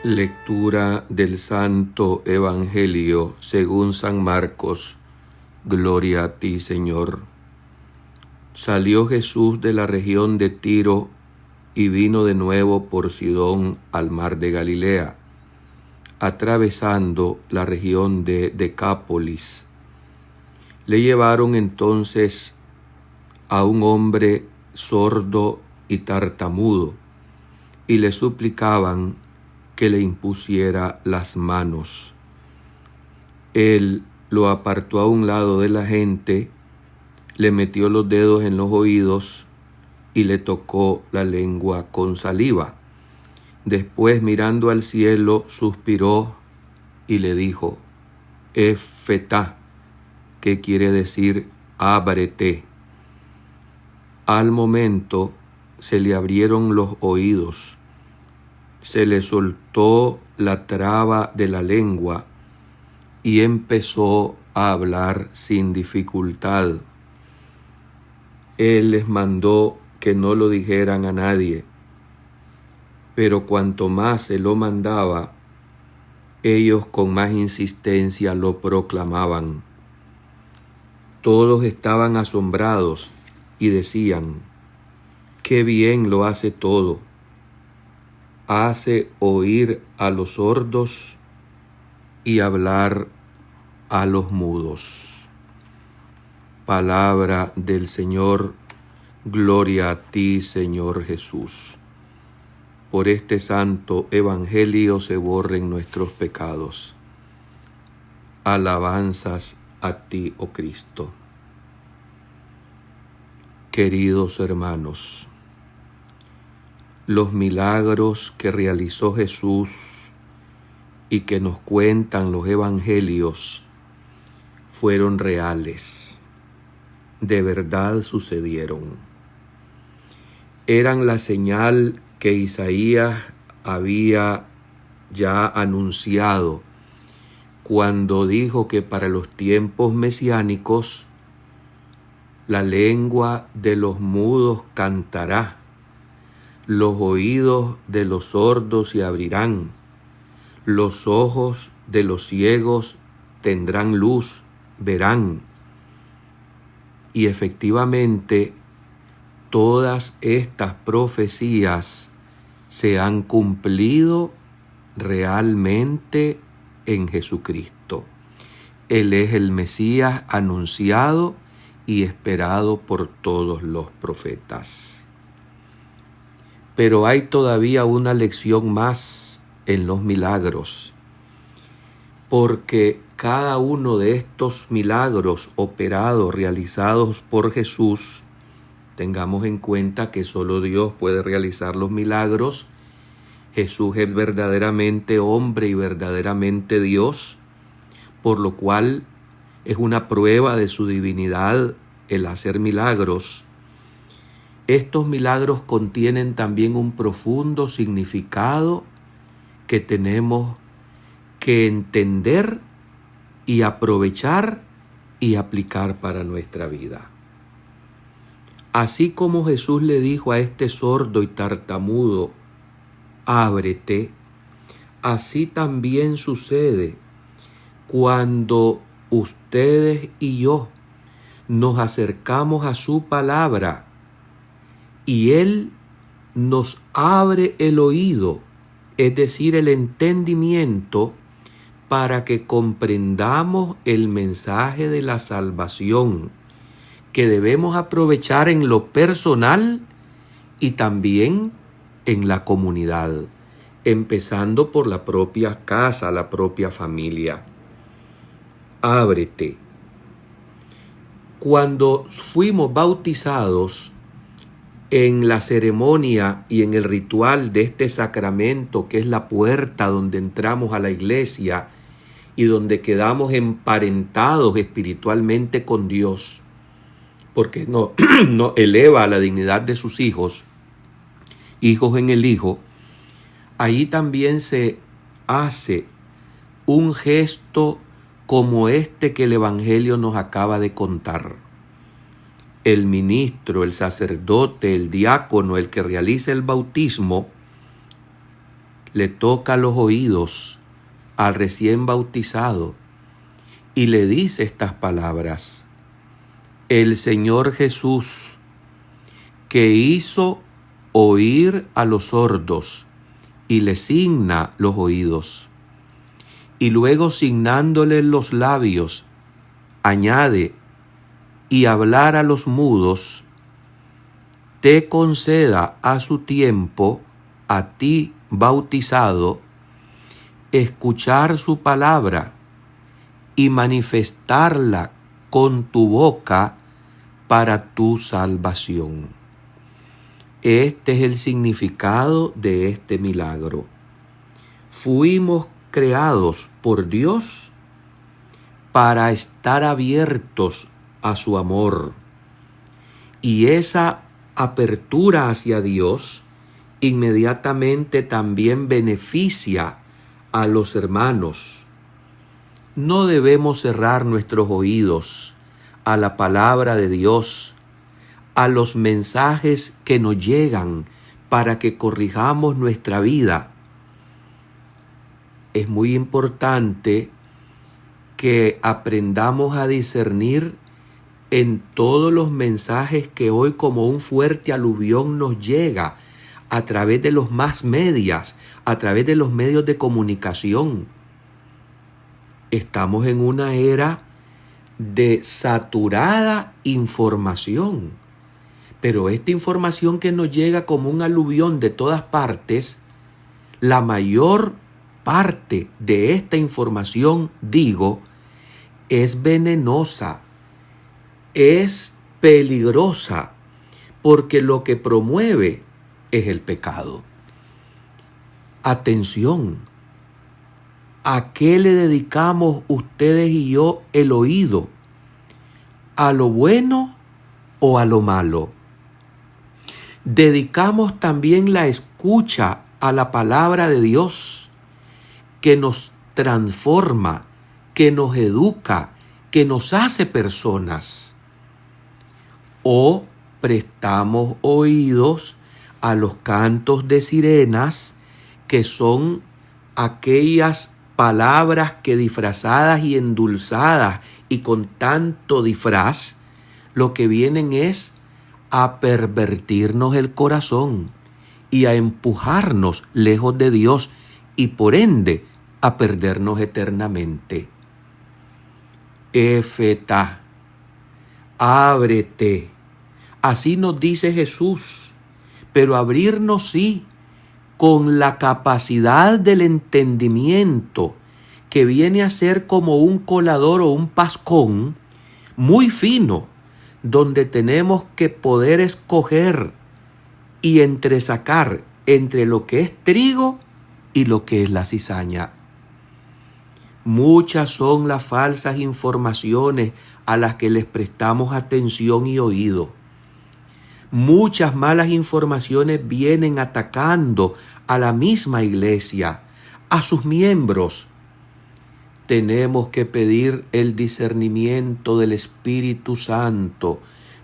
Lectura del Santo Evangelio según San Marcos. Gloria a ti, Señor. Salió Jesús de la región de Tiro y vino de nuevo por Sidón al mar de Galilea, atravesando la región de Decápolis. Le llevaron entonces a un hombre sordo y tartamudo, y le suplicaban que le impusiera las manos. Él lo apartó a un lado de la gente, le metió los dedos en los oídos y le tocó la lengua con saliva. Después, mirando al cielo, suspiró y le dijo: Efetá, que quiere decir ábrete. Al momento se le abrieron los oídos, se le soltó la traba de la lengua y empezó a hablar sin dificultad. Él les mandó que no lo dijeran a nadie, pero cuanto más se lo mandaba, ellos con más insistencia lo proclamaban. Todos estaban asombrados y decían: ¡Qué bien lo hace todo! Hace oír a los sordos y hablar a los mudos. Palabra del Señor. Gloria a ti, Señor Jesús. Por este santo evangelio se borren nuestros pecados. Alabanzas a ti, oh Cristo. Queridos hermanos, los milagros que realizó Jesús y que nos cuentan los evangelios fueron reales, de verdad sucedieron. Eran la señal que Isaías había ya anunciado cuando dijo que para los tiempos mesiánicos la lengua de los mudos cantará, los oídos de los sordos se abrirán, los ojos de los ciegos tendrán luz, verán. Y efectivamente, todas estas profecías se han cumplido realmente en Jesucristo. Él es el Mesías anunciado y esperado por todos los profetas. Pero hay todavía una lección más en los milagros, porque cada uno de estos milagros operados, realizados por Jesús, tengamos en cuenta que solo Dios puede realizar los milagros. Jesús es verdaderamente hombre y verdaderamente Dios, por lo cual es una prueba de su divinidad el hacer milagros. Estos milagros contienen también un profundo significado que tenemos que entender y aprovechar y aplicar para nuestra vida. Así como Jesús le dijo a este sordo y tartamudo: ábrete, así también sucede cuando ustedes y yo nos acercamos a su palabra y Él nos abre el oído, es decir, el entendimiento, para que comprendamos el mensaje de la salvación que debemos aprovechar en lo personal y también en la comunidad, empezando por la propia casa, la propia familia. Ábrete. Cuando fuimos bautizados, en la ceremonia y en el ritual de este sacramento, que es la puerta donde entramos a la iglesia y donde quedamos emparentados espiritualmente con Dios, porque no eleva a la dignidad de sus hijos en el Hijo, ahí también se hace un gesto como este que el Evangelio nos acaba de contar. El ministro, el sacerdote, el diácono, el que realiza el bautismo, le toca los oídos al recién bautizado y le dice estas palabras: el Señor Jesús, que hizo oír a los sordos y le signa los oídos, y luego signándole los labios, añade: y hablar a los mudos, te conceda a su tiempo, a ti bautizado, escuchar su palabra y manifestarla con tu boca para tu salvación. Este es el significado de este milagro. Fuimos creados por Dios para estar abiertos a su amor, y esa apertura hacia Dios inmediatamente también beneficia a los hermanos. No debemos cerrar nuestros oídos a la palabra de Dios, a los mensajes que nos llegan para que corrijamos nuestra vida. Es muy importante que aprendamos a discernir en todos los mensajes que hoy como un fuerte aluvión nos llega a través de los más medias, a través de los medios de comunicación. Estamos en una era de saturada información, pero esta información que nos llega como un aluvión de todas partes, la mayor parte de esta información, es venenosa, es peligrosa, porque lo que promueve es el pecado. Atención, ¿a qué le dedicamos ustedes y yo el oído? ¿A lo bueno o a lo malo? ¿Dedicamos también la escucha a la palabra de Dios, que nos transforma, que nos educa, que nos hace personas? ¿O prestamos oídos a los cantos de sirenas, que son aquellas palabras que disfrazadas y endulzadas y con tanto disfraz, lo que vienen es a pervertirnos el corazón y a empujarnos lejos de Dios y por ende a perdernos eternamente? Efetá, ábrete. Así nos dice Jesús, pero abrirnos sí, con la capacidad del entendimiento, que viene a ser como un colador o un pascón muy fino, donde tenemos que poder escoger y entresacar entre lo que es trigo y lo que es la cizaña. Muchas son las falsas informaciones a las que les prestamos atención y oído. Muchas malas informaciones vienen atacando a la misma iglesia, a sus miembros. Tenemos que pedir el discernimiento del Espíritu Santo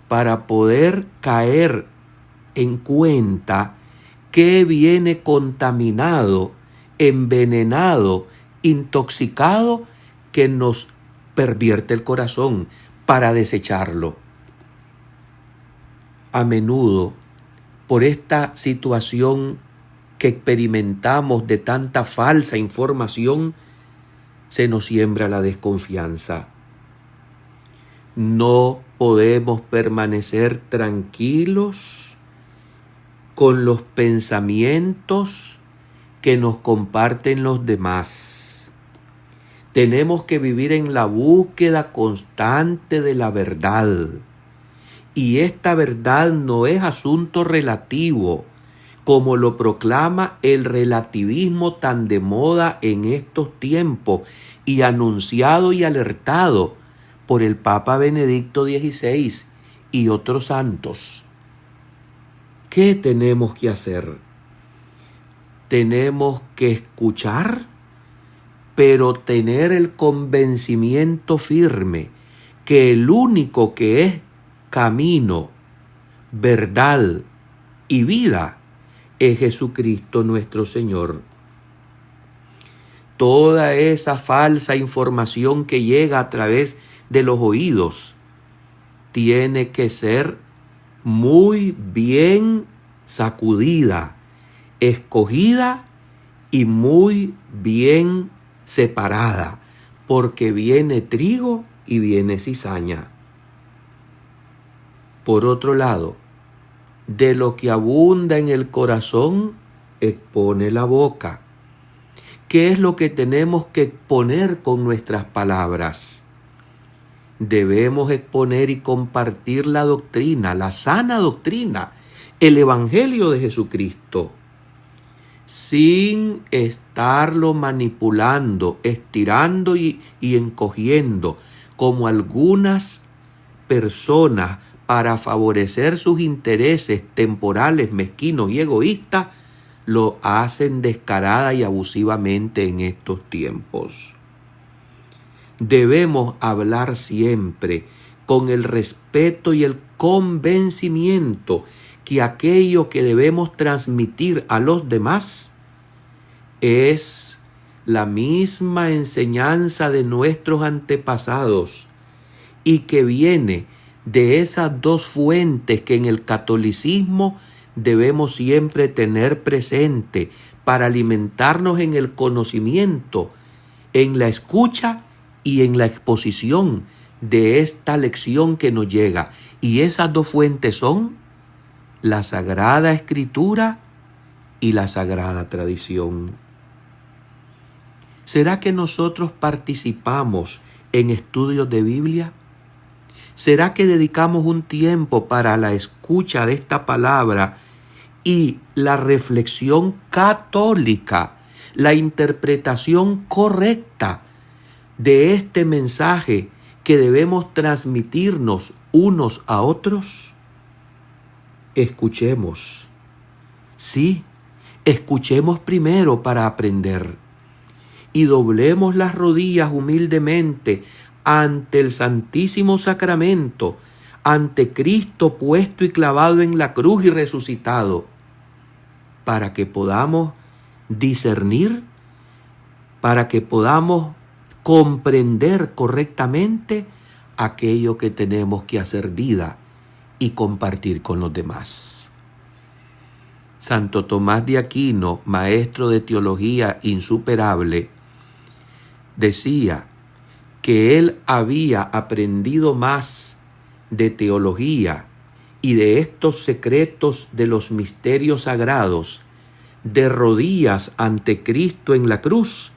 para poder caer en cuenta qué viene contaminado, envenenado, intoxicado, que nos pervierte el corazón, para desecharlo. A menudo, por esta situación que experimentamos de tanta falsa información, se nos siembra la desconfianza. No podemos permanecer tranquilos con los pensamientos que nos comparten los demás. Tenemos que vivir en la búsqueda constante de la verdad. Y esta verdad no es asunto relativo, como lo proclama el relativismo tan de moda en estos tiempos y anunciado y alertado por el Papa Benedicto XVI y otros santos. ¿Qué tenemos que hacer? Tenemos que escuchar, pero tener el convencimiento firme que el único que es camino, verdad y vida es Jesucristo nuestro Señor. toda esa falsa información que llega a través de los oídos tiene que ser muy bien sacudida, escogida y muy bien separada, porque viene trigo y viene cizaña. Por otro lado, de lo que abunda en el corazón, expone la boca. ¿Qué es lo que tenemos que exponer con nuestras palabras? Debemos exponer y compartir la doctrina, la sana doctrina, el Evangelio de Jesucristo, sin estarlo manipulando, estirando y encogiendo, como algunas personas para favorecer sus intereses temporales, mezquinos y egoístas, lo hacen descarada y abusivamente en estos tiempos. Debemos hablar siempre con el respeto y el convencimiento que aquello que debemos transmitir a los demás es la misma enseñanza de nuestros antepasados y que viene de esas dos fuentes que en el catolicismo debemos siempre tener presente para alimentarnos en el conocimiento, en la escucha y en la exposición de esta lección que nos llega. Y esas dos fuentes son la Sagrada Escritura y la Sagrada Tradición. ¿Será que nosotros participamos en estudios de Biblia? ¿Será que dedicamos un tiempo para la escucha de esta palabra y la reflexión católica, la interpretación correcta de este mensaje que debemos transmitirnos unos a otros? Escuchemos. Sí, escuchemos primero para aprender y doblemos las rodillas humildemente ante el Santísimo Sacramento, ante Cristo puesto y clavado en la cruz y resucitado, para que podamos discernir, para que podamos comprender correctamente aquello que tenemos que hacer vida y compartir con los demás. Santo Tomás de Aquino, maestro de teología insuperable, decía que él había aprendido más de teología y de estos secretos de los misterios sagrados de rodillas ante Cristo en la cruz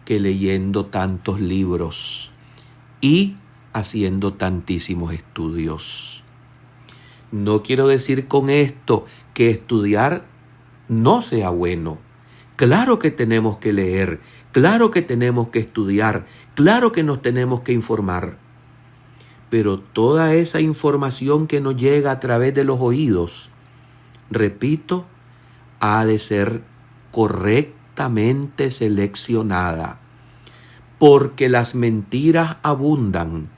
que leyendo tantos libros y haciendo tantísimos estudios. No quiero decir con esto que estudiar no sea bueno. Claro que tenemos que leer, claro que tenemos que estudiar, claro que nos tenemos que informar. Pero toda esa información que nos llega a través de los oídos, repito, ha de ser correctamente seleccionada, porque las mentiras abundan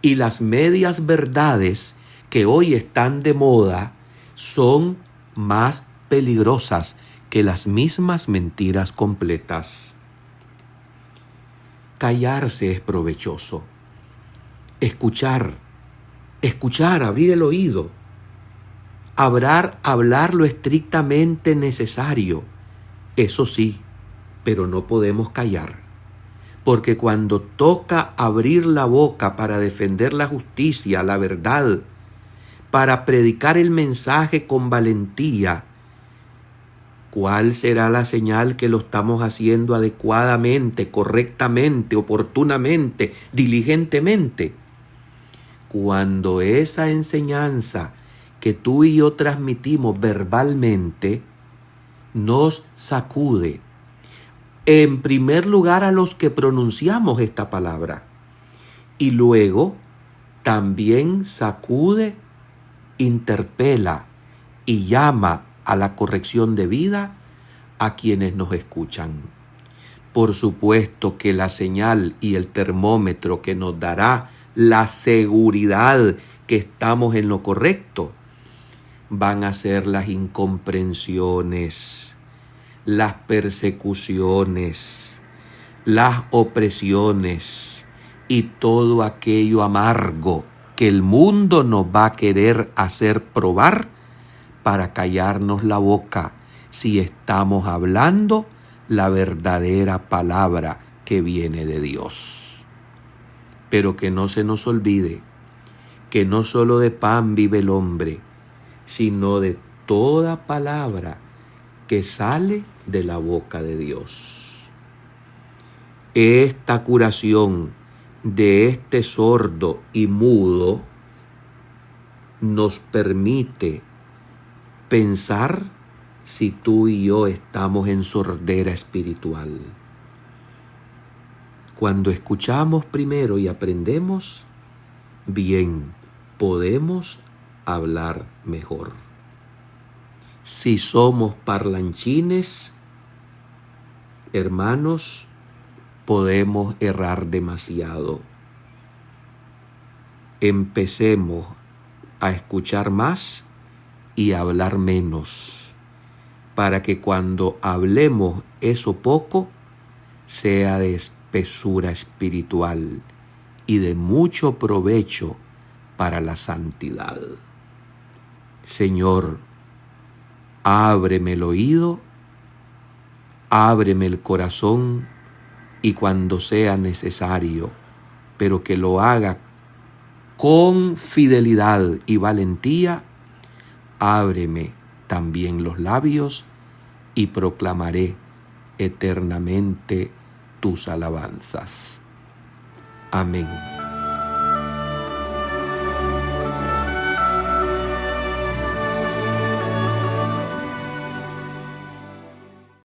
y las medias verdades que hoy están de moda son más peligrosas que las mismas mentiras completas. Callarse es provechoso. Escuchar, abrir el oído. Hablar lo estrictamente necesario. Eso sí, pero no podemos callar. Porque cuando toca abrir la boca para defender la justicia, la verdad, para predicar el mensaje con valentía, ¿cuál será la señal que lo estamos haciendo adecuadamente, correctamente, oportunamente, diligentemente? Cuando esa enseñanza que tú y yo transmitimos verbalmente nos sacude, en primer lugar a los que pronunciamos esta palabra, y luego también sacude, interpela y llama a la corrección de vida a quienes nos escuchan. Por supuesto que la señal y el termómetro que nos dará la seguridad que estamos en lo correcto van a ser las incomprensiones, las persecuciones, las opresiones y todo aquello amargo que el mundo nos va a querer hacer probar para callarnos la boca si estamos hablando la verdadera palabra que viene de Dios. Pero que no se nos olvide que no solo de pan vive el hombre, sino de toda palabra que sale de la boca de Dios. Esta curación de este sordo y mudo nos permite pensar si tú y yo estamos en sordera espiritual. Cuando escuchamos primero y aprendemos, bien, podemos hablar mejor. Si somos parlanchines, hermanos, podemos errar demasiado. Empecemos a escuchar más y a hablar menos, para que cuando hablemos eso poco, sea de espesura espiritual y de mucho provecho para la santidad. Señor, ábreme el oído, ábreme el corazón, y cuando sea necesario, pero que lo haga con fidelidad y valentía, ábreme también los labios y proclamaré eternamente tus alabanzas. Amén.